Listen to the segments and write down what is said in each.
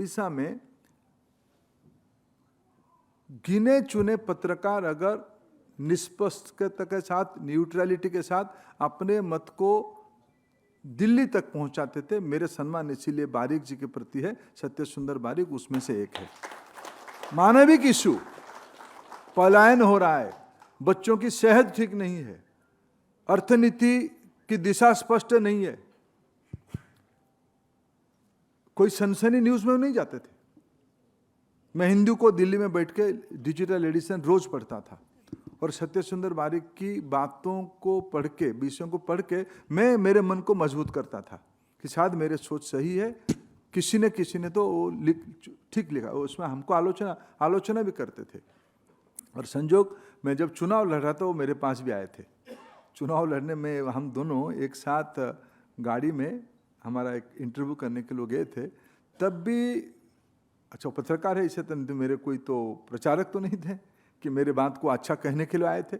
उड़ीसा में गिने चुने पत्रकार अगर निष्पक्षता के साथ, न्यूट्रलिटी के साथ अपने मत को दिल्ली तक पहुंचाते थे, मेरे सम्मान इसीलिए बारिक जी के प्रति है, सत्य सुंदर बारिक उसमें से एक है। मानविक इशू, पलायन हो रहा है, बच्चों की सेहत ठीक नहीं है, अर्थनीति की दिशा स्पष्ट नहीं है, कोई सनसनी न्यूज में नहीं जाते थे। मैं हिंदू को दिल्ली में बैठ के डिजिटल एडिशन रोज पढ़ता था और सत्य सुंदर बारिक की बातों को पढ़ के, विषयों को पढ़ के मैं मेरे मन को मजबूत करता था कि शायद मेरे सोच सही है। किसी ने तो ठीक लिखा, उसमें हमको आलोचना भी करते थे। और संजोग मैं जब चुनाव लड़ रहा था वो मेरे पास भी आए थे। चुनाव लड़ने में हम दोनों एक साथ गाड़ी में हमारा एक इंटरव्यू करने के लिए गए थे। तब भी अच्छा पत्रकार है, इसे तो मेरे कोई तो प्रचारक तो नहीं थे कि मेरे बात को अच्छा कहने के लिए आए थे।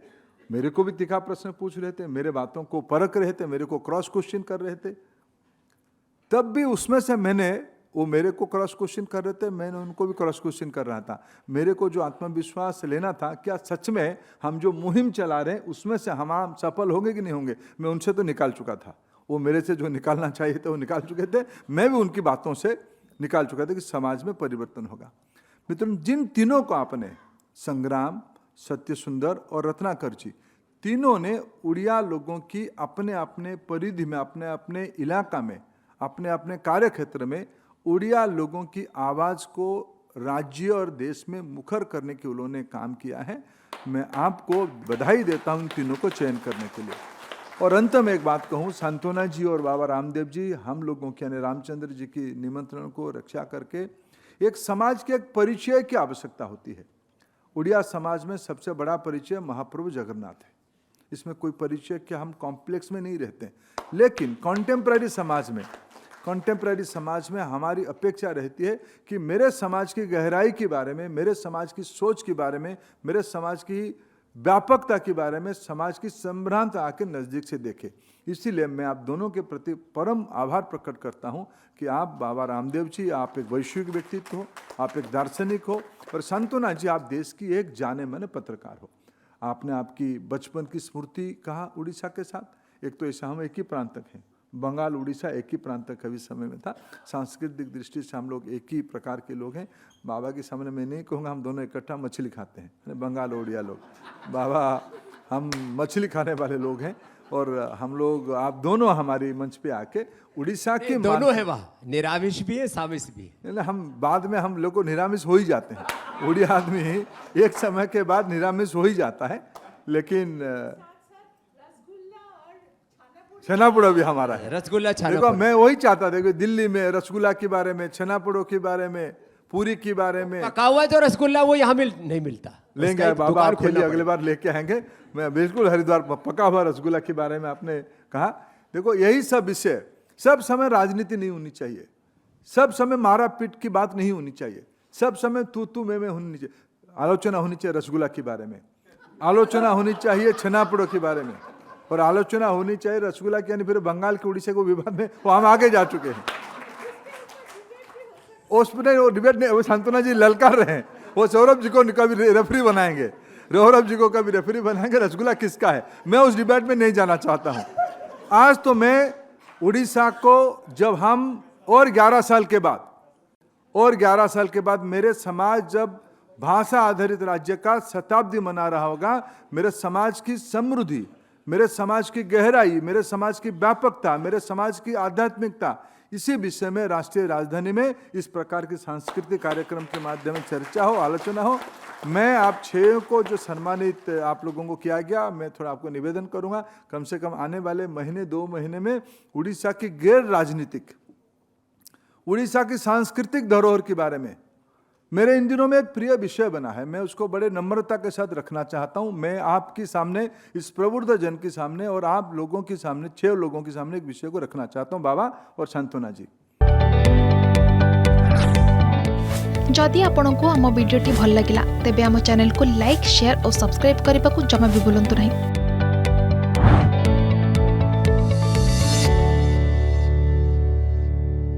मेरे को भी तीखा प्रश्न पूछ रहे थे, मेरे बातों को परख रहे थे, मेरे को क्रॉस क्वेश्चन कर रहे थे। तब भी उसमें से वो मेरे को क्रॉस क्वेश्चन कर रहे थे, मैंने उनको भी क्रॉस क्वेश्चन कर रहा था। मेरे को जो आत्मविश्वास लेना था, क्या सच में हम जो मुहिम चला रहे हैं उसमें से हम सफल होंगे कि नहीं होंगे, मैं उनसे तो निकाल चुका था। वो मेरे से जो निकालना चाहिए था वो निकाल चुके थे, मैं भी उनकी बातों से निकाल चुका था कि समाज में परिवर्तन होगा। मित्रों, जिन तीनों को आपने, संग्राम, सत्य सुंदर और रत्नाकर जी, तीनों ने उड़िया लोगों की अपने अपने परिधि में, अपने अपने इलाका में, अपने अपने कार्य क्षेत्र में उड़िया लोगों की आवाज़ को राज्य और देश में मुखर करने के उन्होंने काम किया है। मैं आपको बधाई देता हूं तीनों को चयन करने के लिए। और अंत में एक बात कहूं, सांत्वना जी और बाबा रामदेव जी हम लोगों के यानी रामचंद्र जी की निमंत्रण को रक्षा करके एक समाज के एक परिचय की आवश्यकता होती है। उड़िया समाज में सबसे बड़ा परिचय महाप्रभु जगन्नाथ है। इसमें कोई परिचय कि हम कॉम्प्लेक्स में नहीं रहते, लेकिन कॉन्टेम्पररी समाज में हमारी अपेक्षा रहती है कि मेरे समाज की गहराई के बारे में, मेरे समाज की सोच के बारे में, मेरे समाज की व्यापकता के बारे में, समाज की संभ्रांत आके नज़दीक से देखे। इसीलिए मैं आप दोनों के प्रति परम आभार प्रकट करता हूं कि आप बाबा रामदेव जी, आप एक वैश्विक व्यक्तित्व हो, आप एक दार्शनिक हो, और सांत्वना जी आप देश की एक जाने माने पत्रकार हो। आपने आपकी बचपन की स्मृति कहा उड़ीसा के साथ। एक तो ऐसा हम एक ही प्रांतक हैं, बंगाल उड़ीसा एक ही प्रांतक कभी समय में था। सांस्कृतिक दृष्टि से हम लोग एक ही प्रकार के लोग हैं। बाबा के सामने मैं नहीं कहूँगा हम दोनों इकट्ठा मछली खाते हैं, बंगाल उड़िया लोग, बाबा हम मछली खाने वाले लोग हैं। और हम लोग, आप दोनों हमारी मंच पे आके उड़ीसा के दोनों है, वहाँ निरामिष भी है, सामिष भी है। हम बाद में हम लोग को निरामिष हो ही जाते हैं। उड़िया आदमी एक समय के बाद निरामिष हो ही जाता है, लेकिन छेनापोड़ा भी हमारा है। रसगुल्ला, देखो मैं वही चाहता था कि दिल्ली में रसगुल्ला के बारे में, छेनापोड़ों के बारे में, पूरी के बारे में, पका हुआ जो रसगुल्ला वो यहाँ नहीं मिलता। लेंगे बाबा आपके लिए अगले बार लेके आएंगे। मैं बिल्कुल हरिद्वार पका हुआ रसगुल्ला के बारे में आपने कहा। देखो यही सब विषय, सब समय राजनीति नहीं होनी चाहिए, सब समय मारा पीट की बात नहीं होनी चाहिए, सब समय तू मैं होनी चाहिए। आलोचना होनी चाहिए रसगुल्ला के बारे में, आलोचना होनी चाहिए छेनापोड़ों के बारे में, और आलोचना होनी चाहिए रसगुल्ला की, यानी फिर बंगाल के उड़ीसा को विवाद में वो हम आगे जा चुके हैं। उसमें वो डिबेट नहीं, वो सांत्वना जी ललकार रहे हैं, वो सौरभ जी को कभी रेफरी बनाएंगे, रसगुल्ला किसका है। मैं उस डिबेट में नहीं जाना चाहता हूं। आज तो मैं उड़ीसा को, जब हम और 11 साल के बाद मेरे समाज जब भाषा आधारित राज्य का शताब्दी मना रहा होगा, मेरे समाज की समृद्धि, मेरे समाज की गहराई, मेरे समाज की व्यापकता, मेरे समाज की आध्यात्मिकता, इसी विषय में राष्ट्रीय राजधानी में इस प्रकार के सांस्कृतिक कार्यक्रम के माध्यम से चर्चा हो, आलोचना हो। मैं आप 6 को जो सम्मानित आप लोगों को किया गया, मैं थोड़ा आपको निवेदन करूंगा, कम से कम आने वाले महीने 2 महीने में उड़ीसा की गैर राजनीतिक, उड़ीसा की सांस्कृतिक धरोहर के बारे में मेरे इन दिनों में एक प्रिय विषय बना है। मैं उसको बड़े नम्रता के साथ रखना चाहता हूं। मैं आपके सामने, इस प्रबुद्ध जन के सामने और आप लोगों के सामने, 6 लोगों के सामने एक विषय को रखना चाहता हूं, बाबा और सांत्वना जी। जदि आपंक आम भिडी भल लगा तेब आम चैनल को लाइक, शेयर और सब्सक्राइब करने को जमा भी भूलु नहीं।